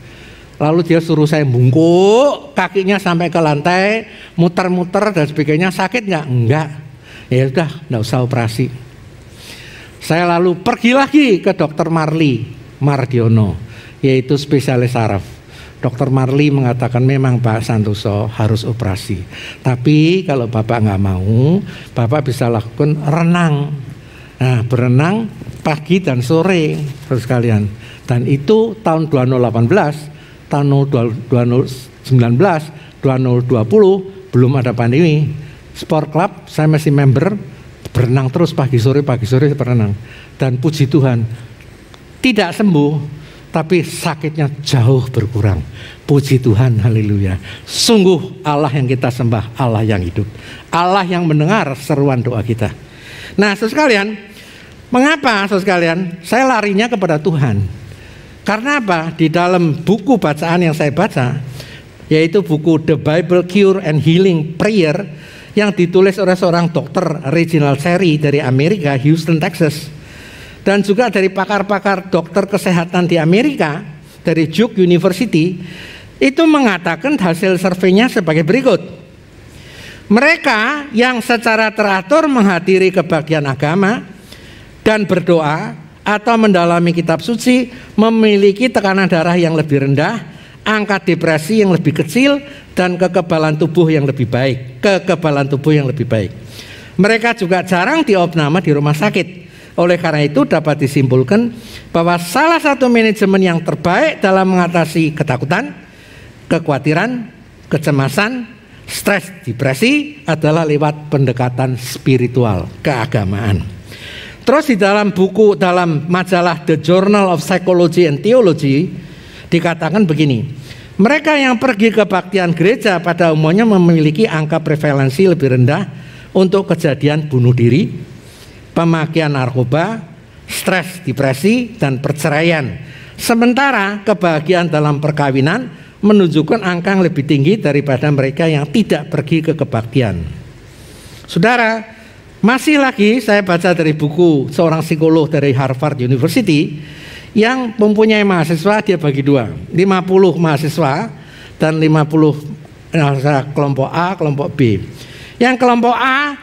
Lalu dia suruh saya bungkuk kakinya sampai ke lantai, muter-muter dan sebagainya. Sakit nggak? Enggak. Ya udah, nggak usah operasi. Saya lalu pergi lagi ke Dr. Marli Mardiono, yaitu spesialis saraf. Dr. Marli mengatakan memang Pak Santoso harus operasi. Tapi kalau Bapak nggak mau, Bapak bisa lakukan renang. Nah, berenang pagi dan sore, terus sekalian. Dan itu tahun 2018, tahun 2019, 2020 belum ada pandemi. Sport Club saya masih member, berenang terus pagi sore berenang. Dan puji Tuhan tidak sembuh, tapi sakitnya jauh berkurang. Puji Tuhan, haleluya. Sungguh Allah yang kita sembah, Allah yang hidup, Allah yang mendengar seruan doa kita. Nah, saudara sekalian, mengapa saudara sekalian saya larinya kepada Tuhan? Karena apa? Di dalam buku bacaan yang saya baca, yaitu buku The Bible Cure and Healing Prayer, yang ditulis oleh seorang dokter Reginald Seri dari Amerika, Houston, Texas, dan juga dari pakar-pakar dokter kesehatan di Amerika dari Duke University, itu mengatakan hasil surveinya sebagai berikut. Mereka yang secara teratur menghadiri kebaktian agama dan berdoa atau mendalami kitab suci memiliki tekanan darah yang lebih rendah, angka depresi yang lebih kecil, dan kekebalan tubuh yang lebih baik. Mereka juga jarang diopname di rumah sakit. Oleh karena itu dapat disimpulkan bahwa salah satu manajemen yang terbaik dalam mengatasi ketakutan, kekhawatiran, kecemasan, stres, depresi adalah lewat pendekatan spiritual, keagamaan. Terus di dalam majalah The Journal of Psychology and Theology dikatakan begini, mereka yang pergi ke kebaktian gereja pada umumnya memiliki angka prevalensi lebih rendah untuk kejadian bunuh diri, pemakaian narkoba, stres, depresi, dan perceraian. Sementara kebahagiaan dalam perkawinan menunjukkan angka yang lebih tinggi daripada mereka yang tidak pergi ke kebaktian. Saudara, masih lagi saya baca dari buku seorang psikolog dari Harvard University yang mempunyai mahasiswa, dia bagi dua, 50 mahasiswa dan 50 kelompok A, kelompok B. Yang kelompok A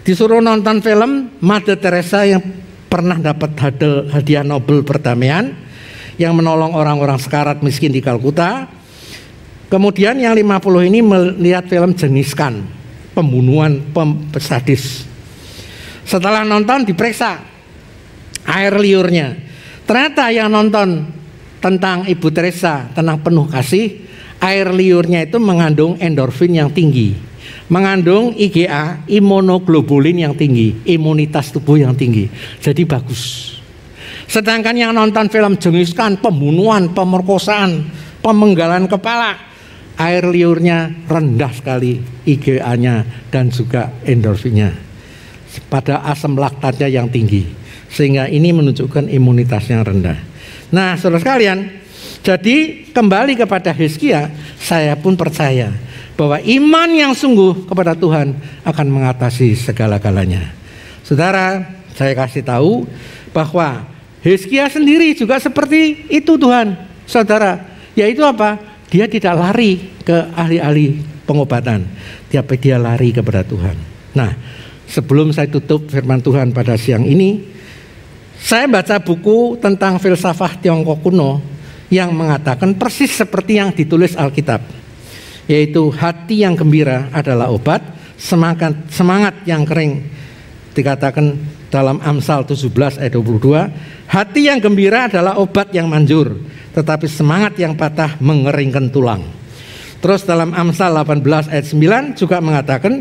disuruh nonton film Mother Teresa yang pernah dapat hadiah Nobel perdamaian, yang menolong orang-orang sekarat miskin di Kalkuta. Kemudian yang 50 ini melihat film Jeniskan, pembunuhan sadis. Setelah nonton diperiksa air liurnya. Ternyata yang nonton tentang Ibu Teresa, tentang penuh kasih, air liurnya itu mengandung endorfin yang tinggi, mengandung IgA, imunoglobulin yang tinggi, imunitas tubuh yang tinggi. Jadi bagus. Sedangkan yang nonton film Jeniskan, pembunuhan, pemerkosaan, pemenggalan kepala, air liurnya rendah sekali IgA-nya dan juga endorfinnya, pada asam laktatnya yang tinggi. Sehingga ini menunjukkan imunitas yang rendah. Nah, saudara sekalian, jadi kembali kepada Hizkia, saya pun percaya bahwa iman yang sungguh kepada Tuhan akan mengatasi segala-galanya. Saudara, saya kasih tahu bahwa Hizkia sendiri juga seperti itu Tuhan. Saudara, yaitu apa? Dia tidak lari ke ahli-ahli pengobatan, tapi dia lari kepada Tuhan. Nah, sebelum saya tutup firman Tuhan pada siang ini, saya baca buku tentang filsafat Tiongkok kuno yang mengatakan persis seperti yang ditulis Alkitab, yaitu hati yang gembira adalah obat, semangat yang kering. Dikatakan dalam Amsal 17 ayat 22, hati yang gembira adalah obat yang manjur, tetapi semangat yang patah mengeringkan tulang. Terus dalam Amsal 18 ayat 9 juga mengatakan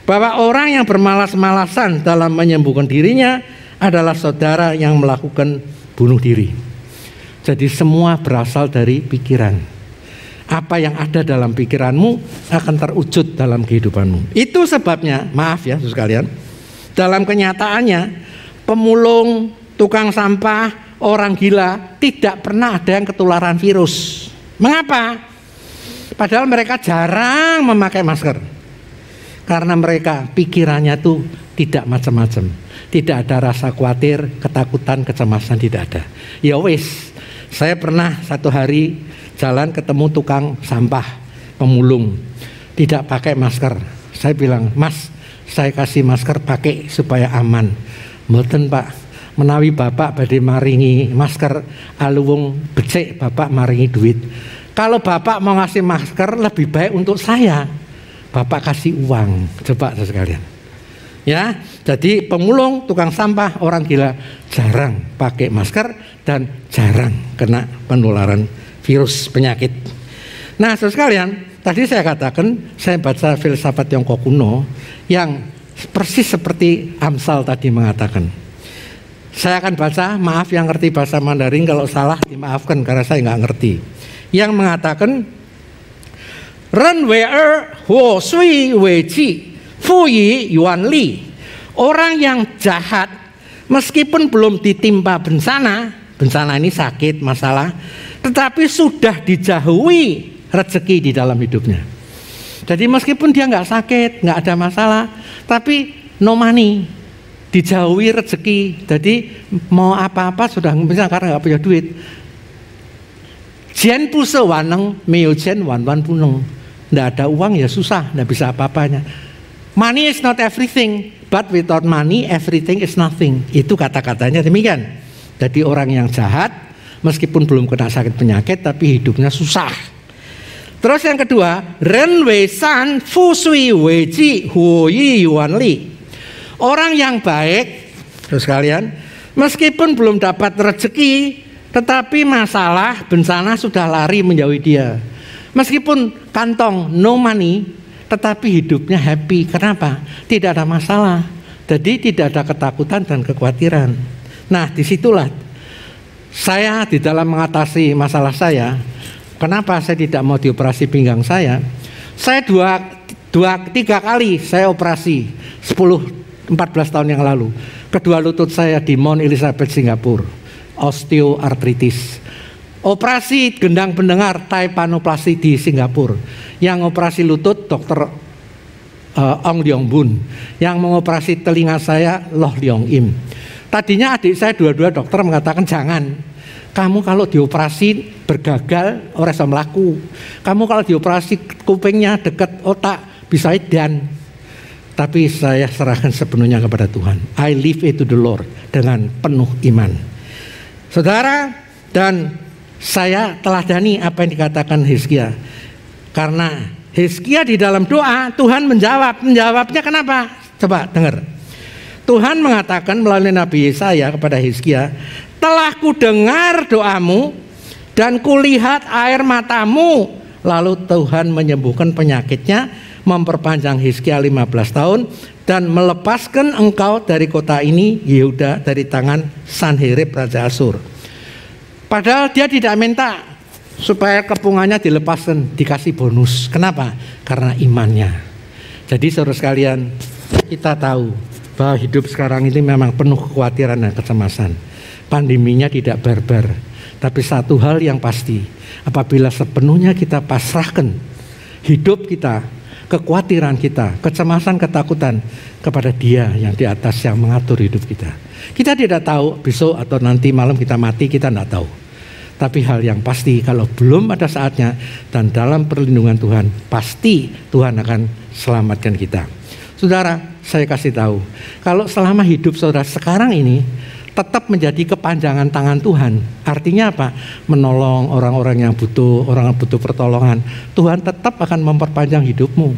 bahwa orang yang bermalas-malasan dalam menyembuhkan dirinya adalah saudara yang melakukan bunuh diri. Jadi semua berasal dari pikiran. Apa yang ada dalam pikiranmu akan terwujud dalam kehidupanmu. Itu sebabnya, maaf ya saudara sekalian, dalam kenyataannya pemulung, tukang sampah, orang gila tidak pernah ada yang ketularan virus. Mengapa? Padahal mereka jarang memakai masker. Karena mereka pikirannya tuh tidak macam-macam. Tidak ada rasa khawatir, ketakutan, kecemasan, tidak ada. Ya wis, saya pernah satu hari jalan ketemu tukang sampah, pemulung, tidak pakai masker. Saya bilang, Mas, saya kasih masker pakai supaya aman. Mboten Pak, menawi Bapak badhe maringi masker aluwung becik, Bapak maringi duit. Kalau Bapak mau ngasih masker lebih baik untuk saya, Bapak kasih uang. Coba sekalian. Ya, jadi pemulung, tukang sampah, orang gila jarang pakai masker dan jarang kena penularan virus penyakit. Nah, sekalian, tadi saya katakan saya baca filsafat Tiongkok kuno yang persis seperti Amsal tadi mengatakan. Saya akan baca, maaf yang ngerti bahasa Mandarin, kalau salah dimaafkan karena saya nggak ngerti. Yang mengatakan, Ren wei huo sui wei ji fu yi yuan li. Orang yang jahat meskipun belum ditimpa bencana, bencana ini sakit, masalah, tetapi sudah dijauhi rezeki di dalam hidupnya. Jadi meskipun dia nggak sakit, nggak ada masalah, tapi no money, dijauhi rezeki. Jadi mau apa-apa sudah bisa karena nggak punya duit. Jian pu se waneng, meo jian wan wan puneng. Nggak ada uang ya susah, nggak bisa apa-apanya. Money is not everything, but without money everything is nothing. Itu kata-katanya demikian. Jadi orang yang jahat meskipun belum kena sakit penyakit tapi hidupnya susah. Terus yang kedua, Ren wei san fu sui wei ji huo yi yuan li. Orang yang baik, terus kalian, meskipun belum dapat rezeki, tetapi masalah bencana sudah lari menjauhi dia. Meskipun kantong no money, tetapi hidupnya happy. Kenapa? Tidak ada masalah. Jadi tidak ada ketakutan dan kekhawatiran. Nah, disitulah saya di dalam mengatasi masalah saya. Kenapa saya tidak mau dioperasi pinggang saya? Saya tiga kali saya operasi 10-14 tahun yang lalu. Kedua lutut saya di Mount Elizabeth, Singapura, osteoartritis. Operasi gendang pendengar taipanoplasti di Singapura. Yang operasi lutut Dr. Ong Leong Bun. Yang mengoperasi telinga saya Loh Leong Im. Tadinya adik saya dua-dua dokter mengatakan jangan. Kamu kalau dioperasi bergagal orang bisa melaku. Kamu kalau dioperasi kupingnya dekat otak bisa edan. Tapi saya serahkan sepenuhnya kepada Tuhan. I leave it to the Lord dengan penuh iman. Saudara, dan saya teladani apa yang dikatakan Hizkia. Karena Hizkia di dalam doa Tuhan menjawab. Menjawabnya kenapa? Coba dengar. Tuhan mengatakan melalui Nabi Yesaya kepada Hizkia, telah kudengar doamu dan kulihat air matamu. Lalu Tuhan menyembuhkan penyakitnya, memperpanjang Hizkia 15 tahun dan melepaskan engkau dari kota ini, Yehuda, dari tangan Sanherib Raja Asyur. Padahal dia tidak minta supaya kepungannya dilepaskan, dikasih bonus. Kenapa? Karena imannya. Jadi saudara sekalian, kita tahu bahwa hidup sekarang ini memang penuh kekhawatiran dan kecemasan. Pandeminya tidak barbar. Tapi satu hal yang pasti, apabila sepenuhnya kita pasrahkan hidup kita, kekhawatiran kita, kecemasan, ketakutan kepada Dia yang di atas yang mengatur hidup kita. Kita tidak tahu besok atau nanti malam kita mati, kita tidak tahu. Tapi hal yang pasti kalau belum ada saatnya dan dalam perlindungan Tuhan, pasti Tuhan akan selamatkan kita. Saudara, saya kasih tahu, kalau selama hidup saudara sekarang ini tetap menjadi kepanjangan tangan Tuhan, artinya apa? Menolong orang-orang yang butuh, orang yang butuh pertolongan, Tuhan tetap akan memperpanjang hidupmu.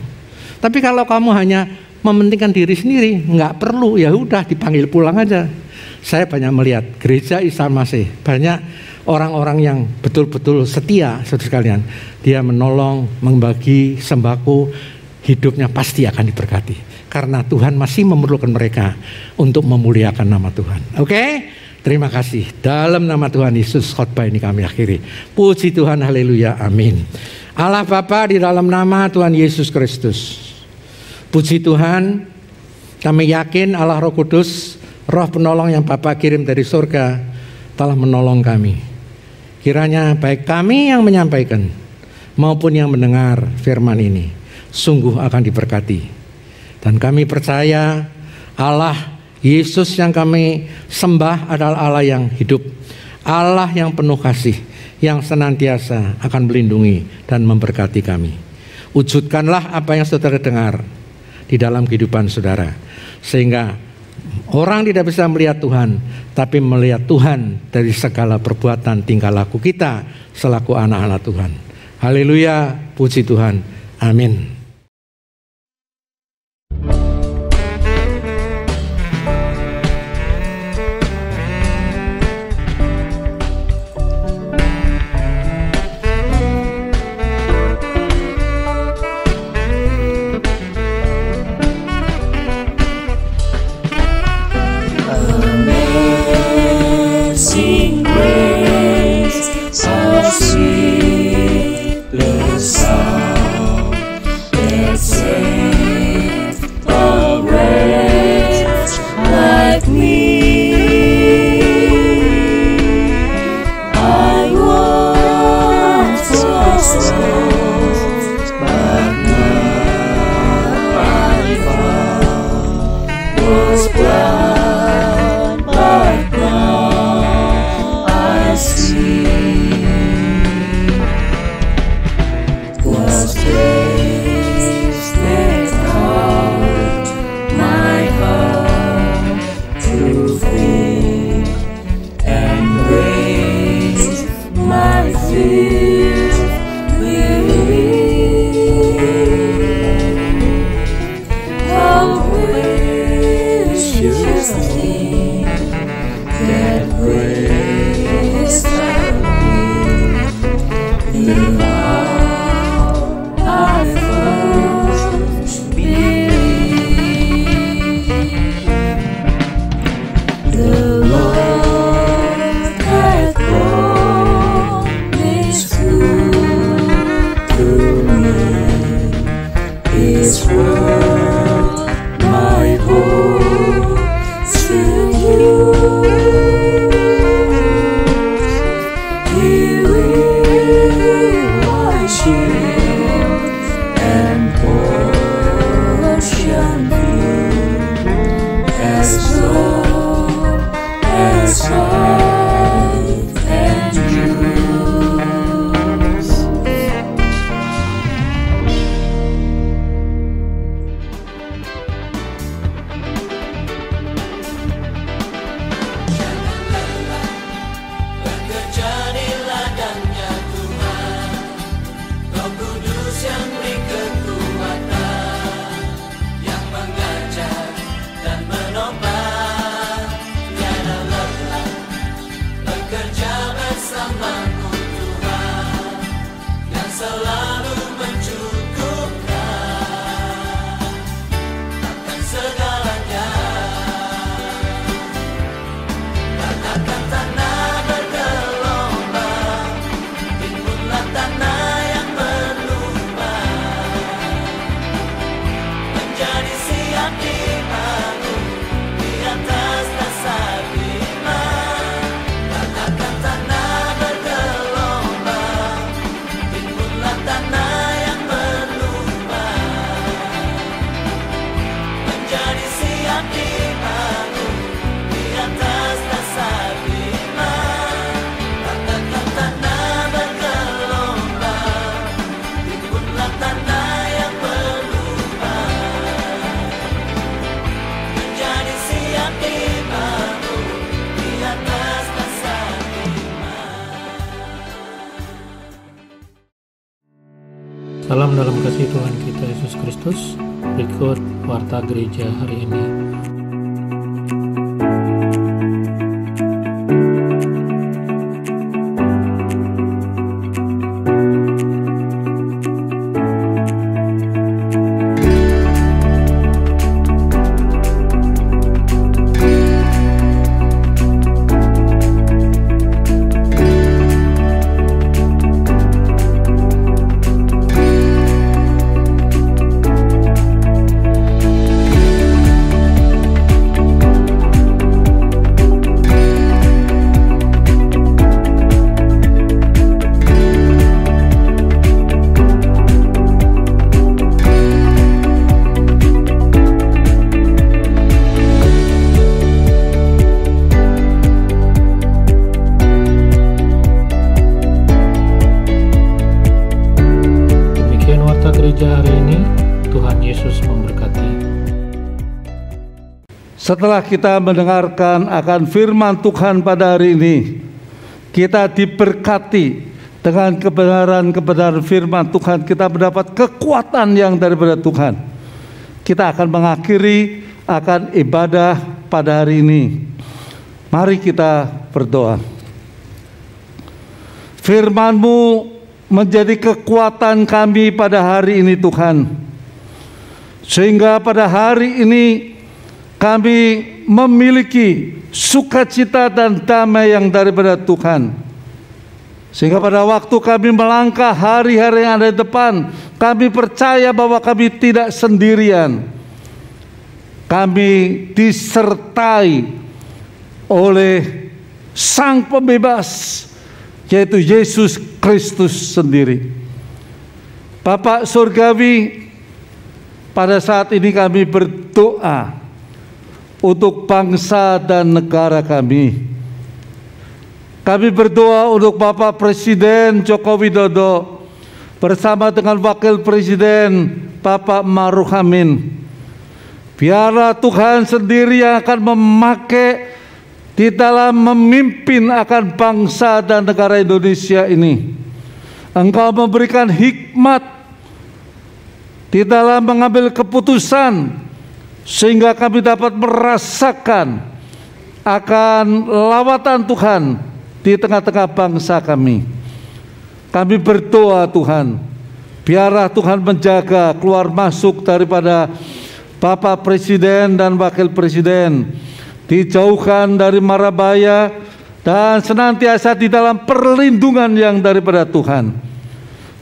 Tapi kalau kamu hanya mementingkan diri sendiri, nggak perlu, ya udah dipanggil pulang aja. Saya banyak melihat gereja Isa Masih, banyak orang-orang yang betul-betul setia, saudara sekalian. Dia menolong, membagi sembako, hidupnya pasti akan diberkati. Karena Tuhan masih memerlukan mereka untuk memuliakan nama Tuhan. Oke? Terima kasih. Dalam nama Tuhan Yesus, khotbah ini kami akhiri. Puji Tuhan, haleluya, amin. Allah Bapa, di dalam nama Tuhan Yesus Kristus. Puji Tuhan, kami yakin Allah Roh Kudus, Roh penolong yang Bapa kirim dari surga, telah menolong kami. Kiranya baik kami yang menyampaikan maupun yang mendengar firman ini sungguh akan diberkati. Dan kami percaya Allah Yesus yang kami sembah adalah Allah yang hidup, Allah yang penuh kasih, yang senantiasa akan melindungi dan memberkati kami. Wujudkanlah apa yang saudara dengar di dalam kehidupan saudara, sehingga orang tidak bisa melihat Tuhan, tapi melihat Tuhan dari segala perbuatan tingkah laku kita selaku anak-anak Tuhan. Haleluya, puji Tuhan, amin. Salam dalam kasih Tuhan kita Yesus Kristus. Berikut warta gereja hari ini. Tuhan Yesus memberkati. Setelah kita mendengarkan akan firman Tuhan pada hari ini, kita diberkati dengan kebenaran-kebenaran firman Tuhan. Kita mendapat kekuatan yang daripada Tuhan. Kita akan mengakhiri akan ibadah pada hari ini. Mari kita berdoa. Firman-Mu menjadi kekuatan kami pada hari ini Tuhan, sehingga pada hari ini kami memiliki sukacita dan damai yang daripada Tuhan, sehingga pada waktu kami melangkah hari-hari yang ada di depan, kami percaya bahwa kami tidak sendirian. Kami disertai oleh Sang Pembebas, yaitu Yesus Kristus sendiri. Bapak Surgawi, pada saat ini kami berdoa untuk bangsa dan negara kami. Kami berdoa untuk Bapak Presiden Joko Widodo bersama dengan Wakil Presiden Bapak Ma'ruf Amin. Biarlah Tuhan sendiri yang akan memakai di dalam memimpin akan bangsa dan negara Indonesia ini. Engkau memberikan hikmat di dalam mengambil keputusan, sehingga kami dapat merasakan akan lawatan Tuhan di tengah-tengah bangsa kami. Kami berdoa Tuhan, biarlah Tuhan menjaga keluar masuk daripada Bapak Presiden dan Wakil Presiden, dijauhkan dari mara bahaya dan senantiasa di dalam perlindungan yang daripada Tuhan.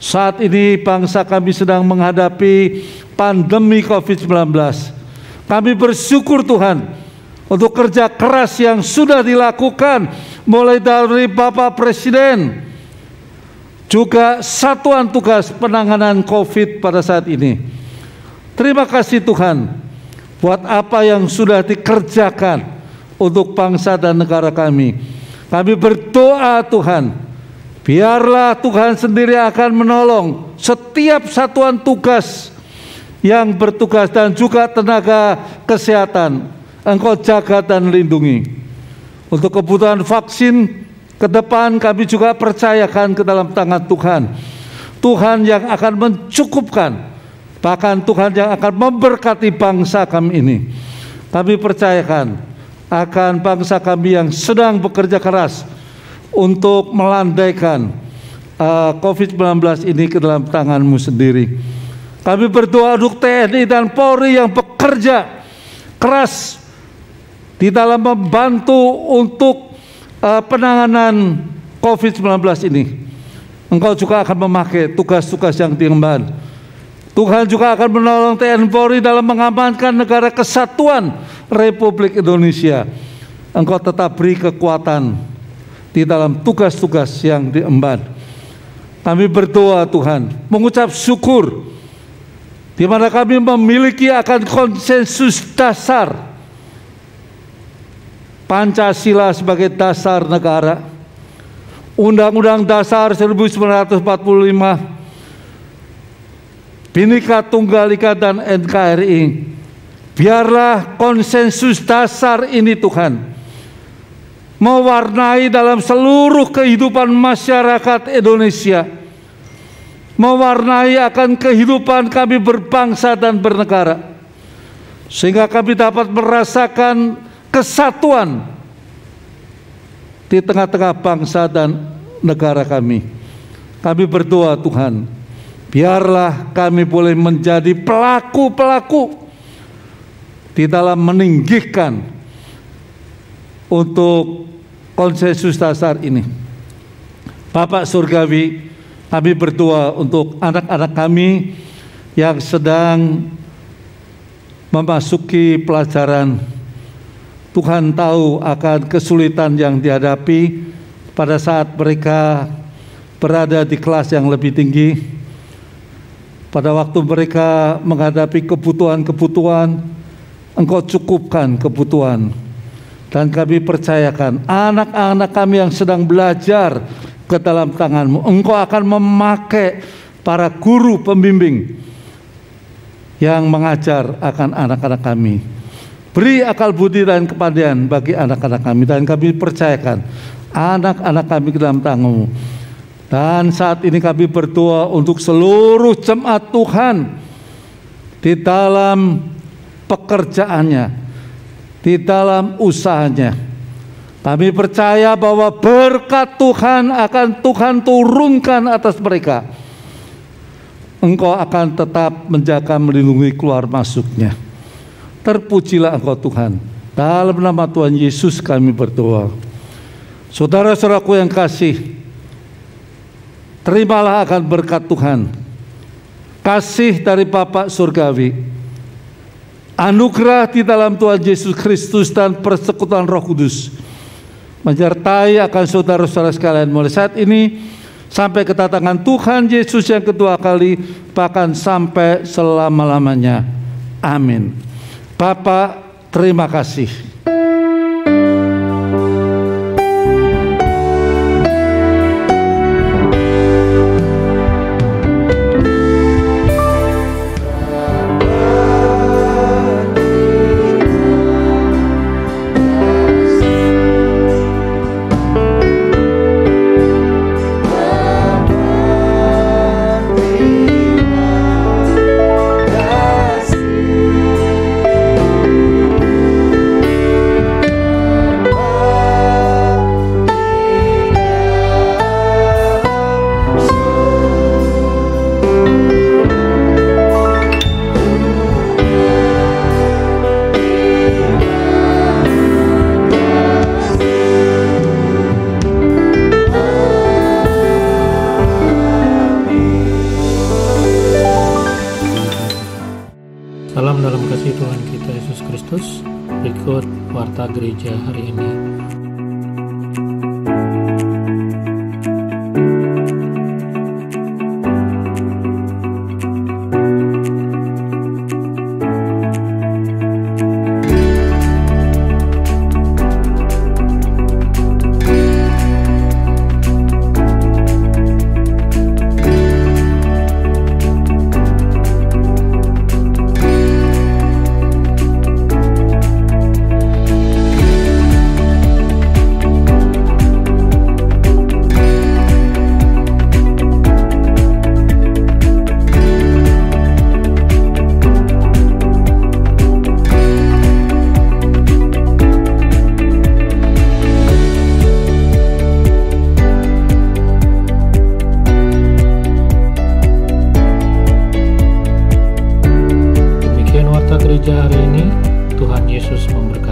Saat ini bangsa kami sedang menghadapi pandemi COVID-19. Kami bersyukur Tuhan untuk kerja keras yang sudah dilakukan mulai dari Bapak Presiden, juga Satuan Tugas Penanganan COVID pada saat ini. Terima kasih Tuhan buat apa yang sudah dikerjakan untuk bangsa dan negara kami. Kami berdoa Tuhan, biarlah Tuhan sendiri akan menolong setiap satuan tugas yang bertugas dan juga tenaga kesehatan. Engkau jaga dan lindungi. Untuk kebutuhan vaksin ke depan kami juga percayakan ke dalam tangan Tuhan. Tuhan yang akan mencukupkan, bahkan Tuhan yang akan memberkati bangsa kami ini. Kami percayakan akan bangsa kami yang sedang bekerja keras untuk melandaikan COVID-19 ini ke dalam tangan-Mu sendiri. Kami berdoa untuk TNI dan Polri yang bekerja keras di dalam membantu untuk penanganan COVID-19 ini. Engkau juga akan memakai tugas-tugas yang diemban. Tuhan juga akan menolong TNI Polri dalam mengamankan negara kesatuan Republik Indonesia. Engkau tetap beri kekuatan di dalam tugas-tugas yang diemban. Kami berdoa Tuhan, mengucap syukur di mana kami memiliki akan konsensus dasar Pancasila sebagai dasar negara, Undang-Undang Dasar 1945, Bhinneka Tunggal Ika dan NKRI. Biarlah konsensus dasar ini Tuhan mewarnai dalam seluruh kehidupan masyarakat Indonesia, mewarnai akan kehidupan kami berbangsa dan bernegara, sehingga kami dapat merasakan kesatuan di tengah-tengah bangsa dan negara kami. Kami berdoa Tuhan, biarlah kami boleh menjadi pelaku-pelaku di dalam meninggikan untuk konsensus dasar ini. Bapak Surgawi, kami berdoa untuk anak-anak kami yang sedang memasuki pelajaran. Tuhan tahu akan kesulitan yang dihadapi pada saat mereka berada di kelas yang lebih tinggi. Pada waktu mereka menghadapi kebutuhan-kebutuhan, Engkau cukupkan kebutuhan. Dan kami percayakan anak-anak kami yang sedang belajar ke dalam tangan-Mu. Engkau akan memakai para guru pembimbing yang mengajar akan anak-anak kami. Beri akal budi dan kepandaian bagi anak-anak kami, dan kami percayakan anak-anak kami ke dalam tangan-Mu. Dan saat ini kami berdoa untuk seluruh jemaat Tuhan di dalam pekerjaannya, di dalam usahanya. Kami percaya bahwa berkat Tuhan akan Tuhan turunkan atas mereka. Engkau akan tetap menjaga, melindungi keluar masuknya. Terpujilah Engkau Tuhan. Dalam nama Tuhan Yesus kami berdoa. Saudara-saudaraku yang kasih, terimalah akan berkat Tuhan, kasih dari Bapa Surgawi, anugerah di dalam Tuhan Yesus Kristus dan persekutuan Roh Kudus menyertai akan saudara-saudara sekalian mulai saat ini sampai kedatangan Tuhan Yesus yang kedua kali, bahkan sampai selama-lamanya. Amin. Bapa, terima kasih. Salam dalam kasih Tuhan kita Yesus Kristus. Berikut warta gereja hari ini. Gereja hari ini, Tuhan Yesus memberkati.